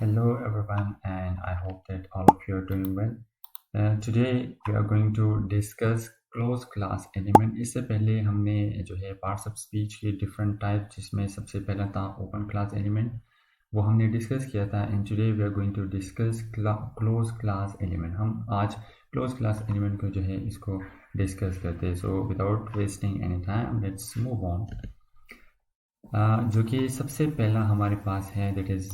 Hello everyone, and I hope that all of you are doing well. Today we are going to discuss close class element. इससे पहले हमने जो है parts of speech के different type जिसमें सबसे पहला था ओपन क्लास एलिमेंट वो हमने डिस्कस किया था and today we are going to discuss close class element. हम आज क्लोज क्लास एलिमेंट को जो है इसको डिस्कस करते हैं। So without wasting any time let's move on. जो कि सबसे पहला हमारे पास है दैट इज़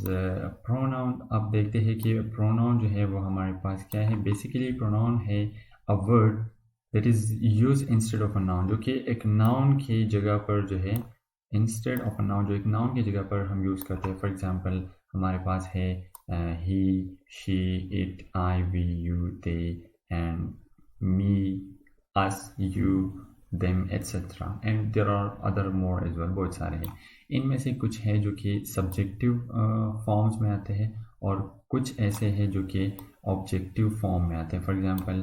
प्रोनाउन। अब देखते हैं कि प्रोनाउन जो है वो हमारे पास क्या है। बेसिकली प्रोनाउन है a word that is use instead of a noun, जो कि एक नाउन की जगह पर जो है इंस्टेड ऑफ अ नाउन, जो एक नाउन की जगह पर हम यूज़ करते हैं। फॉर एग्जांपल हमारे पास है he, she, it, I, we, you, they and me, us, you, them, etc. and there are other more as well। बहुत सारे हैं। इनमें से कुछ है जो कि सब्जेक्टिव फॉर्म्स में आते हैं और कुछ ऐसे हैं जो कि ऑब्जेक्टिव फॉर्म में आते हैं। For example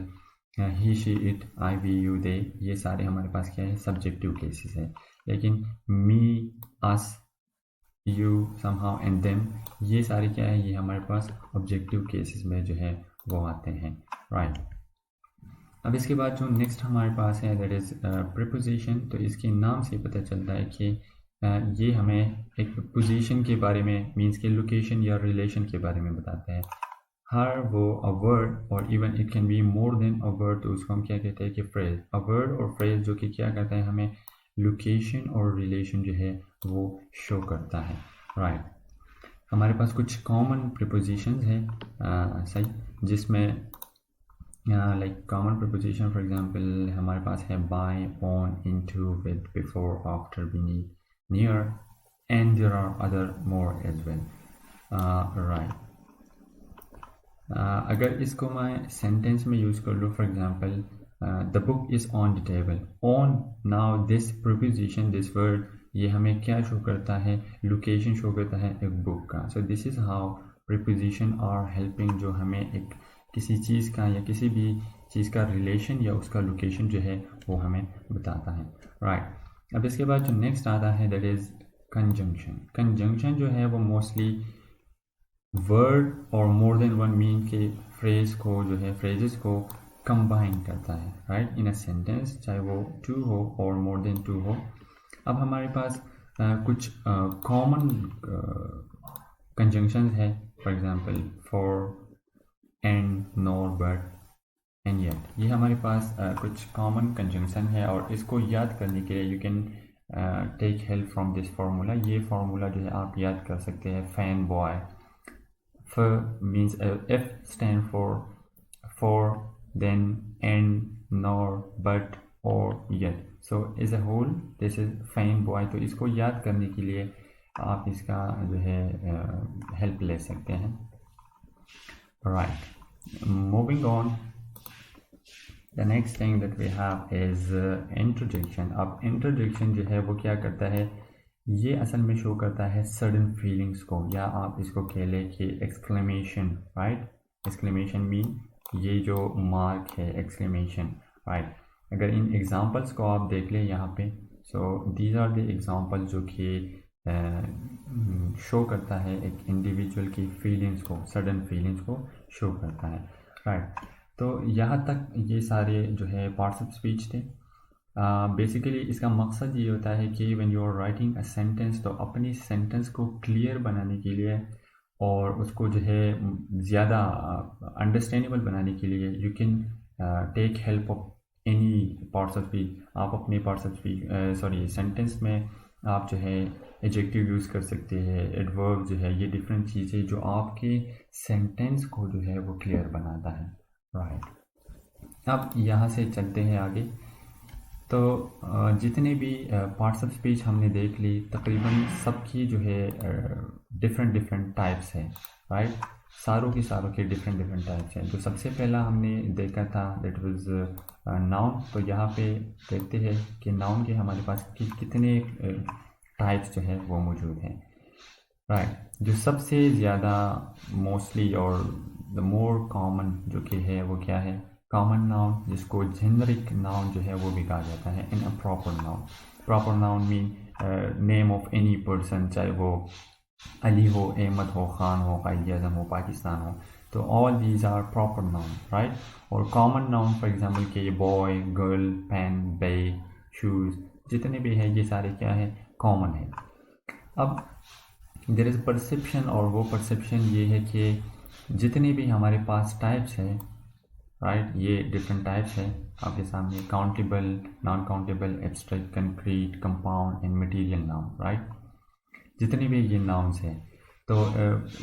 he, she, it, I, we, you, they, ये सारे हमारे पास क्या है, सब्जेक्टिव केसेस है। लेकिन मी, अस, यू, समहाउ एंड देम, ये सारे क्या है, ये हमारे पास ऑब्जेक्टिव केसेस में जो है वो आते हैं। राइट। अब इसके बाद जो नेक्स्ट हमारे पास है दैट इज़ प्रीपोजिशन। तो इसके नाम से पता चलता है कि ये हमें एक पोजीशन के बारे में, मींस के लोकेशन या रिलेशन के बारे में बताता है। हर वो अ वर्ड और even it can be more than a word, तो उसको हम क्या कहते हैं कि फ्रेज। अ वर्ड और फ्रेज जो कि क्या करता है, हमें लोकेशन और रिलेशन जो है वो शो करता है। राइट। हमारे पास कुछ कॉमन प्रीपोजिशंस हैं सही, जिसमें like common preposition for example हमारे पास है by, on, into, with, before, after, beneath, near and there are other more as well. Right. अगर इसको मैं सेंटेंस में यूज़ कर लूँ, for example the book is on the table. On, now this preposition, this word, ये हमें क्या show करता है, लोकेशन शो करता है एक बुक का। So this is how preposition are helping, जो हमें एक किसी चीज़ का या किसी भी चीज़ का रिलेशन या उसका लोकेशन जो है वो हमें बताता है। राइट। अब इसके बाद जो नेक्स्ट आता है दैट इज़ कंजंक्शन। कंजंक्शन जो है वो मोस्टली वर्ड और मोर देन वन मीन के फ्रेज को जो है, फ्रेजेस को कंबाइन करता है। राइट, इन अ सेंटेंस, चाहे वो टू हो और मोर देन टू हो। अब हमारे पास कुछ कॉमन कंजंक्शंस है। For example for, and, nor, but and yet, ये हमारे पास कुछ कॉमन कंजंक्शन है और इसको याद करने के लिए you can take help from this formula. ये फार्मूला जो है आप याद कर सकते हैं। फैन बॉय, फ means F stand for, then and, nor, but और yet. So as a whole this is fan boy. तो इसको याद करने के लिए आप इसका जो है हेल्प ले सकते हैं। Right. Moving on, the next thing that we have is interjection। अब interjection जो है वो क्या करता है, ये असल में शो करता है sudden feelings को, या आप इसको कह लें कि exclamation। right, exclamation mean ये जो मार्क है exclamation। right, अगर इन एग्जांपल्स को आप देख लें यहाँ पे, so these are the examples जो कि शो करता है एक इंडिविजुअल की फीलिंग्स को, सडन फीलिंग्स को शो करता है। राइट। तो यहाँ तक ये सारे जो है पार्ट्स ऑफ स्पीच थे। बेसिकली इसका मकसद ये होता है कि when you are writing a sentence, तो अपनी सेंटेंस को क्लियर बनाने के लिए और उसको जो है ज़्यादा अंडरस्टैंडेबल बनाने के लिए you can take help of any parts of speech. आप अपने पार्ट्स ऑफ स्पीच सेंटेंस में आप जो है एडजेक्टिव यूज़ कर सकते हैं, एडवर्ब जो है, ये डिफरेंट चीज़ें जो आपके सेंटेंस को जो है वो क्लियर बनाता है। राइट। अब यहाँ से चलते हैं आगे। तो जितने भी पार्ट्स ऑफ स्पीच हमने देख ली, तकरीबन सबकी जो है डिफरेंट टाइप्स है। राइट, सारों के डिफरेंट टाइप्स हैं। तो सबसे पहला हमने देखा था दैट वाज नाउन। तो यहाँ पे देखते हैं कि नाउन के हमारे पास कितने टाइप्स जो है वो मौजूद हैं। राइट, जो सबसे ज़्यादा मोस्टली और द मोर कॉमन जो कि है वो क्या है, कॉमन नाउन, जिसको जेनरिक नाउन जो है वो भी कहा जाता है। In a proper noun, proper noun mean name of any person, चाहे वो अली हो, अहमद हो, खान हो, कायद आज़म हो, पाकिस्तान हो, तो all these are proper noun, right. और कॉमन नाउन फॉर एग्जांपल के boy, girl, pen, bag, shoes, जितने भी हैं ये सारे क्या है, कॉमन है। अब देयर इज़ परसेप्शन, और वो परसेप्शन ये है कि जितने भी हमारे पास टाइप्स है, राइट, ये डिफरेंट टाइप्स है आपके सामने, countable, non countable, abstract, concrete, compound and material noun, right. जितने भी ये नाउन्स हैं, तो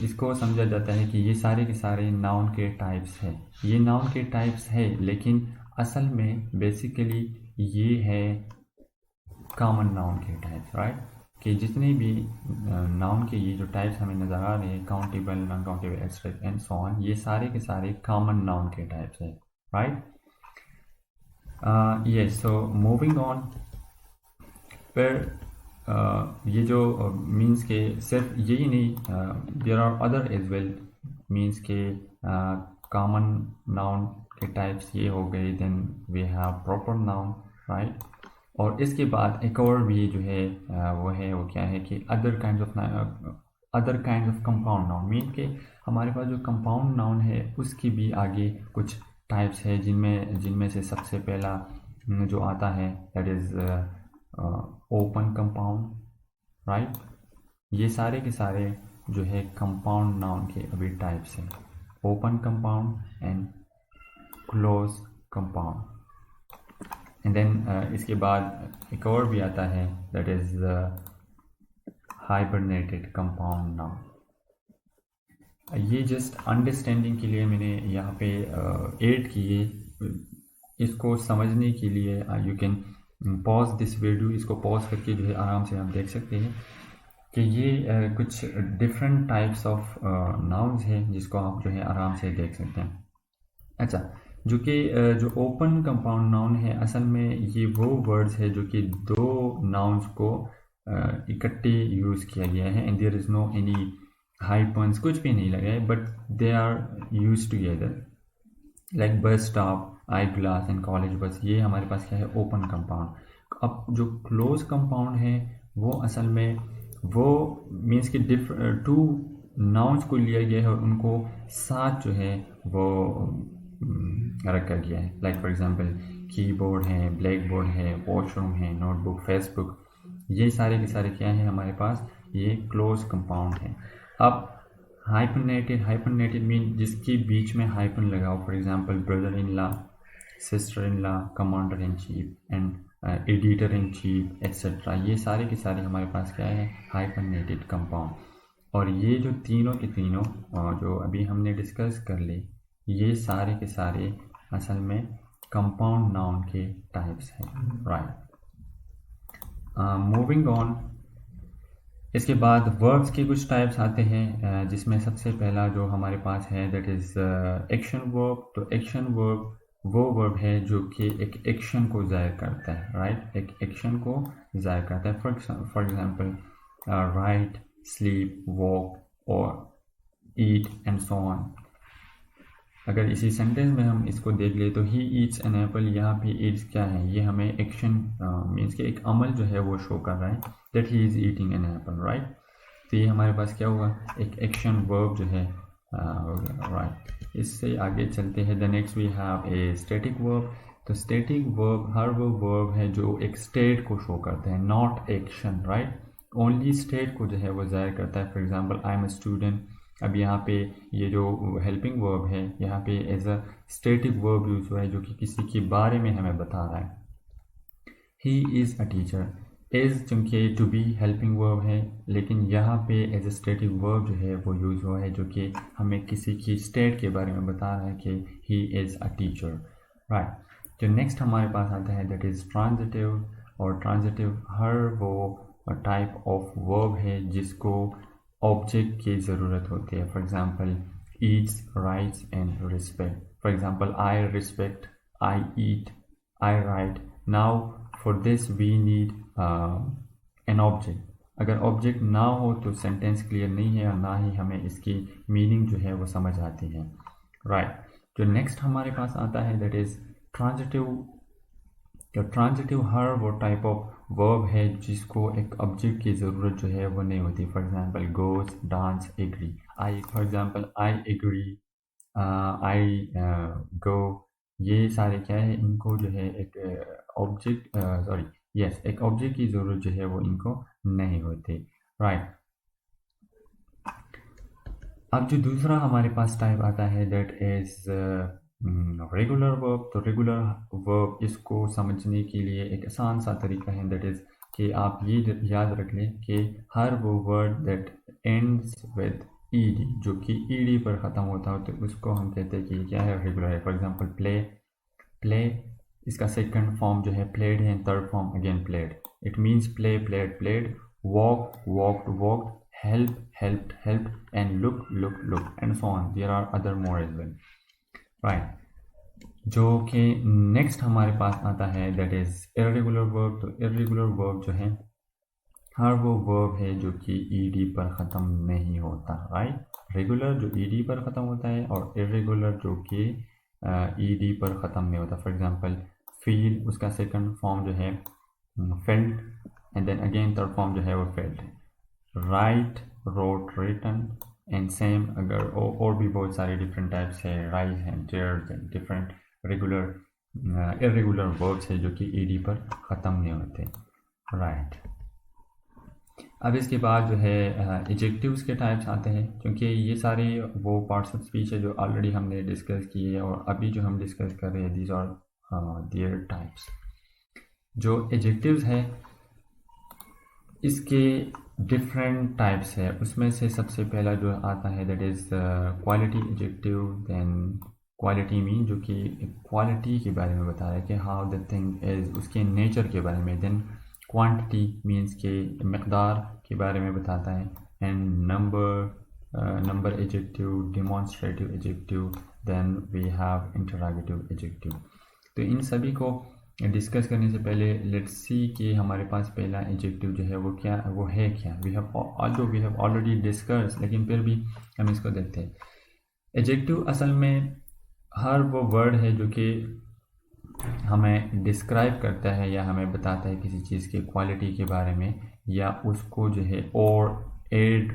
इसको समझा जाता है कि ये सारे के सारे नाउन के टाइप्स हैं। ये नाउन के टाइप्स है, लेकिन असल में बेसिकली ये है कॉमन नाउन के टाइप्स, राइट। कि जितने भी नाउन के ये जो टाइप्स हमें नज़र आ रहे हैं, countable, non countable, abstract and so on, ये सारे के सारे कॉमन नाउन के टाइप्स हैं, right. Yes, so moving on, पर ये जो मीन्स के सिर्फ यही नहीं, there are other as well, means के कॉमन नाउन के टाइप्स ये हो गए, then we have proper noun, right. और इसके बाद एक और भी जो है वो क्या है कि other kind of compound noun, mean के हमारे पास जो कंपाउंड नाउन है उसकी भी आगे कुछ टाइप्स है, जिनमें से सबसे पहला जो आता है that is open compound, right. ये सारे के सारे जो है कंपाउंड नाउन के अभी टाइप्स हैं, open compound and close compound. And then इसके बाद एक और भी आता है that is hibernated compound noun. ये जस्ट अंडरस्टैंडिंग के लिए मैंने यहाँ पे ऐड किए, इसको समझने के लिए you can pause this video, इसको पॉज करके जो है आराम से आप देख सकते हैं कि ये कुछ डिफरेंट टाइप्स ऑफ नाउन्स हैं जिसको आप जो है आराम से देख सकते हैं। अच्छा, जो कि जो ओपन कंपाउंड नाउन है, असल में ये वो वर्ड्स है जो कि दो नाउन्स को इकट्ठे यूज़ किया गया है, and there is no any hyphens, कुछ भी नहीं लगा है, but they are use together, like bus stop, eye glass and college bus. ये हमारे पास क्या है, ओपन कंपाउंड। अब जो क्लोज कंपाउंड है वो असल में वो मीन्स कि टू नाउन्स को लिया गया है और उनको साथ जो है वो रखा गया है। लाइक फॉर एग्जांपल कीबोर्ड है, ब्लैक बोर्ड है, वॉशरूम है, नोटबुक, फेसबुक, ये सारे के सारे क्या है हमारे पास, ये क्लोज कंपाउंड है। अब हाइपरनेटेड मीन जिसके बीच में हाइपन लगा हो, for example brother in law, sister in law, commander in cheap and editor in chief etcetera, ये सारे के सारे हमारे पास क्या है, हाइपरनेटेड कंपाउंड। और ये जो तीनों के तीनों जो अभी हमने डिस्कस कर ली, ये सारे के सारे असल में कंपाउंड नाउन के टाइप्स हैं, राइट। मूविंग ऑन, इसके बाद वर्ब्स के कुछ टाइप्स आते हैं, जिसमें सबसे पहला जो हमारे पास है दैट इज़ एक्शन वर्ब। तो एक्शन वर्ब वो वर्ब है जो कि एक एक्शन को ज़ाहिर करता है, राइट, एक एक्शन को ज़ाहिर करता है। For example right, sleep, walk और ईट एंड सो ऑन। अगर इसी सेंटेंस में हम इसको देख ले तो ही ईट्स एन एप्पल, यहाँ पे ईट्स क्या है, ये हमें एक्शन मीन्स के एक अमल जो है वो शो कर रहा है that he is eating an apple, right. तो ये हमारे पास क्या हुआ, एक एक्शन वर्ब जो है हो गया, राइट। इससे आगे चलते हैं, the next we have a static verb. तो स्टैटिक वर्ब हर वो वर्ब है जो एक स्टेट को शो करता है, not action, right, only state को जो है वो जाहिर करता है। For example I am a student, अब यहाँ पे ये जो हेल्पिंग वर्ब है यहाँ पे as a static verb use हुआ है जो कि किसी के बारे में हमें बता रहा है। He is a teacher, is चूँकि टू बी हेल्पिंग वर्ब है, लेकिन यहाँ पे एज अ स्टैटिक वर्ब जो है वो यूज़ हुआ है जो कि हमें किसी की स्टेट के बारे में बता रहा है कि he is a teacher, right. जो नेक्स्ट हमारे पास आता है दैट इज़ ट्रांजिटिव। और ट्रांजिटिव हर वो टाइप ऑफ वर्ब है जिसको ऑब्जेक्ट की ज़रूरत होती है। For example eats, writes and respect. For example I respect, I eat, I write. Now for this we need an object. अगर ऑब्जेक्ट ना हो तो सेंटेंस क्लियर नहीं है और ना ही हमें इसकी मीनिंग जो है वो समझ आती है, राइट। जो नेक्स्ट हमारे पास आता है दैट इज़ ट्रांजिटिव तो ट्रांजिटिव हर वो टाइप ऑफ वर्ब है जिसको एक ऑब्जेक्ट की ज़रूरत जो है वो नहीं होती। For example goes, dance, agree. I for example I agree, I go, ये सारे क्या है, इनको जो है एक ऑब्जेक्ट सॉरी यस एक ऑब्जेक्ट की ज़रूरत जो है वो इनको नहीं होती, राइट। अब जो दूसरा हमारे पास टाइप आता है दैट इज रेगुलर वर्ब। तो रेगुलर वर्ब इसको समझने के लिए एक आसान सा तरीका है, दैट इज कि आप ये याद रख लें कि हर वो word that ends with ED, जो कि ईडी पर ख़त्म होता हो, तो उसको हम कहते हैं कि क्या है, रेगुलर है। फॉर एग्जांपल प्ले, प्ले इसका सेकंड फॉर्म जो है प्लेड है, third form again played, it means play played played, walk walked walked, help helped helped, and look looked looked, and so on. There are other more as well, right। जो कि next हमारे पास आता है that is irregular verb. तो irregular verb जो है हर वो verb है जो कि ईडी पर ख़त्म नहीं होता, राइट। रेगुलर जो ईडी पर ख़त्म होता है और इर्रेगुलर जो कि ईडी पर ख़त्म नहीं होता। फॉर एग्जांपल फील, उसका सेकंड फॉर्म जो है felt, and then again third form जो है वो फेल्ट है। Write, wrote, written, and same अगर और भी बहुत सारे डिफरेंट टाइप्स है, राइज हैं, चेयर्स हैं, डिफरेंट रेगुलर इर्रेगुलर वर्ब्स है जो कि ईडी पर ख़त्म नहीं होते, राइट। अब इसके बाद जो है एडजेक्टिव्स के टाइप्स आते हैं, क्योंकि ये सारे वो पार्ट्स ऑफ स्पीच है जो ऑलरेडी हमने डिस्कस किए हैं और अभी जो हम डिस्कस कर रहे हैं दीज आर देयर टाइप्स। जो एडजेक्टिव्स है इसके डिफरेंट टाइप्स है, उसमें से सबसे पहला जो आता है that is quality adjective. Then quality mean जो कि क्वालिटी के बारे में बता रहा है कि हाउ द थिंग इज़, उसके नेचर के बारे में। देन क्वांटिटी मीन्स के मकदार के बारे में बताता है। And number adjective, demonstrative adjective, then we have interrogative adjective. तो इन सभी को डिस्कस करने से पहले लेट्स सी कि हमारे पास पहला एडजेक्टिव जो है वो क्या, वो है क्या। वी हैव ऑलरेडी डिस्कस, लेकिन फिर भी हम इसको देखते हैं। एडजेक्टिव असल में हर वो वर्ड है जो कि हमें डिस्क्राइब करता है या हमें बताता है किसी चीज़ की क्वालिटी के बारे में, या उसको जो है और add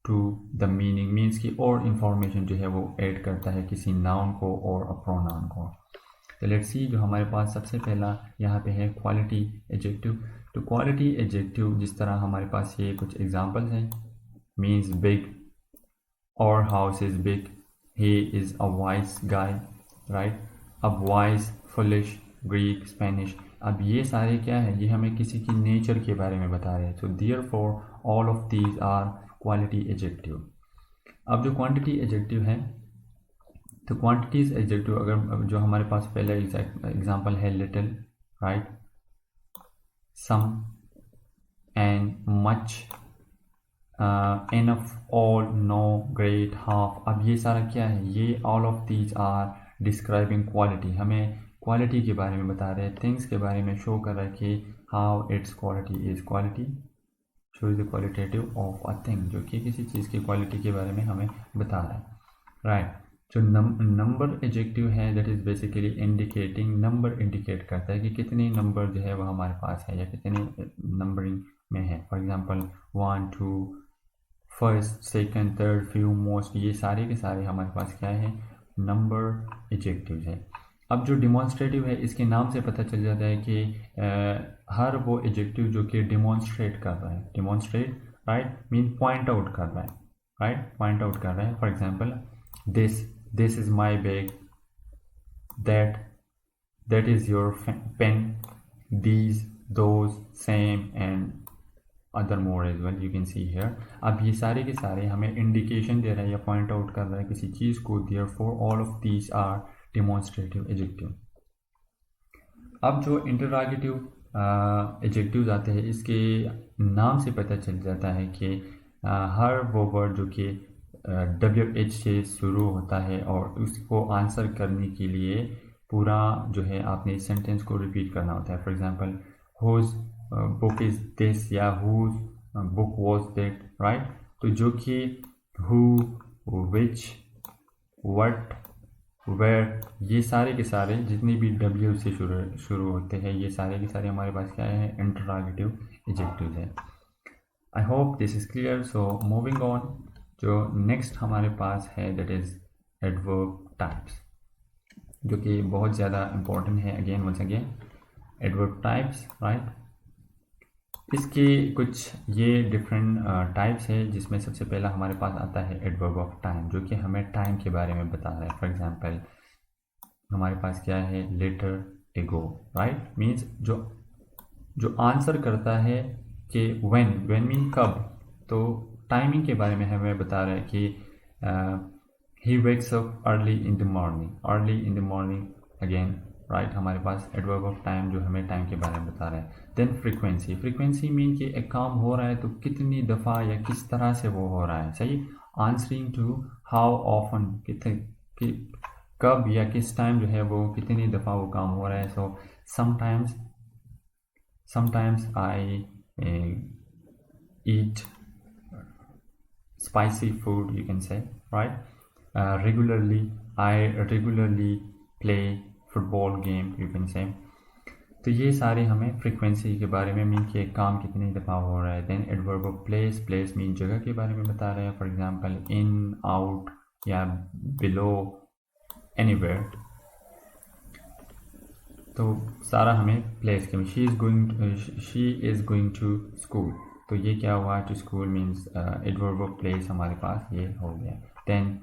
to the meaning means की और इंफॉर्मेशन जो है वो ऐड करता है किसी नाउन को और अ प्रोनाउन को। तो लेट्स सी, जो हमारे पास सबसे पहला यहाँ पे है क्वालिटी एडजेक्टिव। तो क्वालिटी एडजेक्टिव जिस तरह हमारे पास ये कुछ एग्जांपल्स हैं, मीन्स बिग, और house is big, he is a wise guy, right. अब वाइज, फुलिश, ग्रीक, स्पेनिश, अब ये सारे क्या है, ये हमें किसी की नेचर के बारे में बता रहे हैं। So therefore all of these are quality adjective. अब जो क्वांटिटी एडजेक्टिव है, तो क्वांटिटीज एडजेक्टिव अगर जो हमारे पास पहला एग्जांपल है little, right, some, and much, enough, all, no, great, half. अब ये सारा क्या है, ये all of these are describing quality, हमें क्वालिटी के बारे में बता रहे हैं, थिंग्स के बारे में शो कर रहा है कि how it's quality is. Quality shows the qualitative of a thing, जो कि किसी चीज़ की क्वालिटी के बारे में हमें बता रहा है, राइट। जो नंबर एडजेक्टिव है that is basically indicating, number indicate करता है कि कितने नंबर जो है वो हमारे पास है या कितने नंबरिंग में है। For example 1, 2, first, second, third, few, most, ये सारे के सारे हमारे पास क्या है, नंबर एडजेक्टिव है। अब जो डिमॉन्स्ट्रेटिव है, इसके नाम से पता चल जाता है कि हर वो एडजेक्टिव जो कि डिमॉन्स्ट्रेट कर रहा है, demonstrate, right, mean point out कर रहा है, राइट, पॉइंट आउट कर रहा है। For example this is my bag, that is your pen, these, those, same, and other more as well, you can see here। अब ये सारे के सारे हमें इंडिकेशन दे रहा है या पॉइंट आउट कर रहा है किसी चीज़ को, therefore all of these are demonstrative adjective। अब जो इंटरोगेटिव एडजेक्टिव्स आते हैं, इसके नाम से पता चल जाता है कि हर वो वर्ड जो कि WH से शुरू होता है और उसको आंसर करने के लिए पूरा जो है आपने इस सेंटेंस को रिपीट करना होता है। For example whose book is this या whose book was that, right. तो जो कि हु, विच, व्हाट, वेयर, ये सारे के सारे जितने भी W से शुरू होते हैं ये सारे के सारे हमारे पास क्या है, इंटरोगेटिव एडजेक्टिव्स है। I hope this is clear. So moving on, जो नेक्स्ट हमारे पास है दैट इज एडवर्ब टाइप्स, जो कि बहुत ज़्यादा इंपॉर्टेंट है। Again once again adverb types, right. इसके कुछ ये डिफरेंट टाइप्स है, जिसमें सबसे पहला हमारे पास आता है एडवर्ब ऑफ टाइम, जो कि हमें टाइम के बारे में बता रहा है। फॉर एग्जांपल हमारे पास क्या है, लेटर एगो, राइट, मीन्स जो आंसर करता है कि व्हेन मीन कब, तो टाइमिंग के बारे में हमें बता रहा है कि he wakes up early in the morning, again right, हमारे पास एडवर्ब ऑफ टाइम जो हमें टाइम के बारे में बता रहा है। देन फ्रीक्वेंसी मीन कि एक काम हो रहा है तो कितनी दफ़ा या किस तरह से वो हो रहा है, सही। आंसरिंग टू हाउ ऑफन, कि कब या किस टाइम जो है वो कितनी दफ़ा वो काम हो रहा है। सो sometimes I eat spicy food, you can say, right. I regularly play football game, you can say। तो ये सारे हमें फ्रीक्वेंसी के बारे में मीन कि एक काम कितनी दफ़ा हो रहा है। Then adverb of place mean जगह के बारे में बता रहे हैं। फॉर एग्जांपल इन, आउट या बिलो, एनीवेयर। तो सारा हमें प्लेस के, she is going to school, तो ये क्या हुआ, to school means adverb of place हमारे पास ये हो गया। Then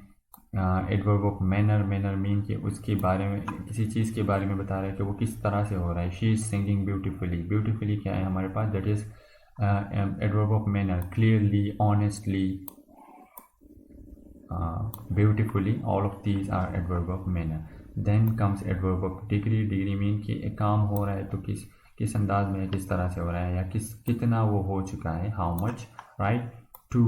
adverb of manner mean कि उसके बारे में, किसी चीज़ के बारे में बता रहा है कि वो किस तरह से हो रहा है। शी इज़ सिंगिंग ब्यूटीफुली क्या है हमारे पास, that is adverb of manner. Clearly, honestly, beautifully, all of these are adverb of manner. Then comes adverb of degree mean कि एक काम हो रहा है तो किस अंदाज में, किस तरह से हो रहा है, या कितना वो हो चुका है, how much, right. Too,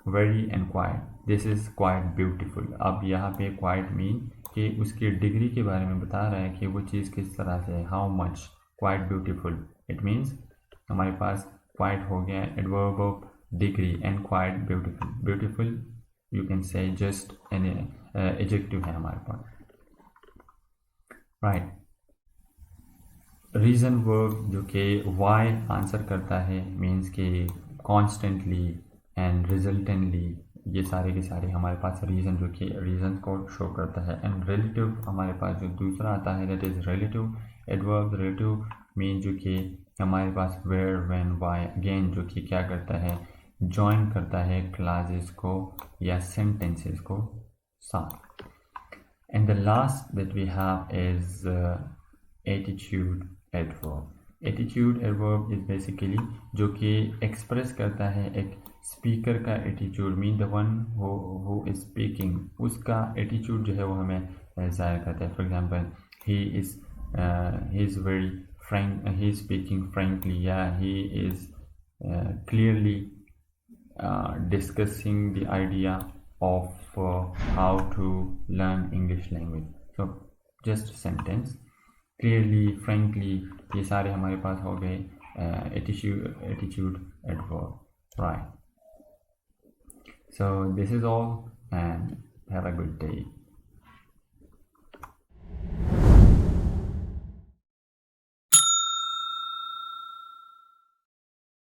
very and quite, this is quite beautiful. अब यहाँ पे क्वाइट मीन कि उसकी डिग्री के बारे में बता रहा है कि वो चीज़ किस तरह से है, how much, quite beautiful. It means हमारे पास क्वाइट हो गया adverb of degree and quite beautiful you can say just an adjective है हमारे पास, राइट। रीज़न वर्ब जो कि वाई आंसर करता है, मीन्स कि कॉन्स्टेंटली एंड रिजल्टेंटली, ये सारे के सारे हमारे पास रीज़न जो कि रीज़न को शो करता है। एंड रिलेटिव हमारे पास जो दूसरा आता है that is relative adverb. Relative mean जो कि हमारे पास वेयर, व्हेन, व्हाई, अगेन जो कि क्या करता है, जॉइन करता है क्लासेस को या सेंटेंसेस को साथ। And the last that we have is attitude adverb. Attitude adverb is basically जो कि एक्सप्रेस करता है एक स्पीकर का attitude, mean the one who is speaking, उसका एटीट्यूड जो है वो हमें जाहिर करता है। For example he is very frank, he is speaking frankly, या he is clearly discussing the idea of how to learn English language. So just sentence, clearly, frankly, ये सारे हमारे पास हो गए attitude adverb, right? So this is all and have a good day.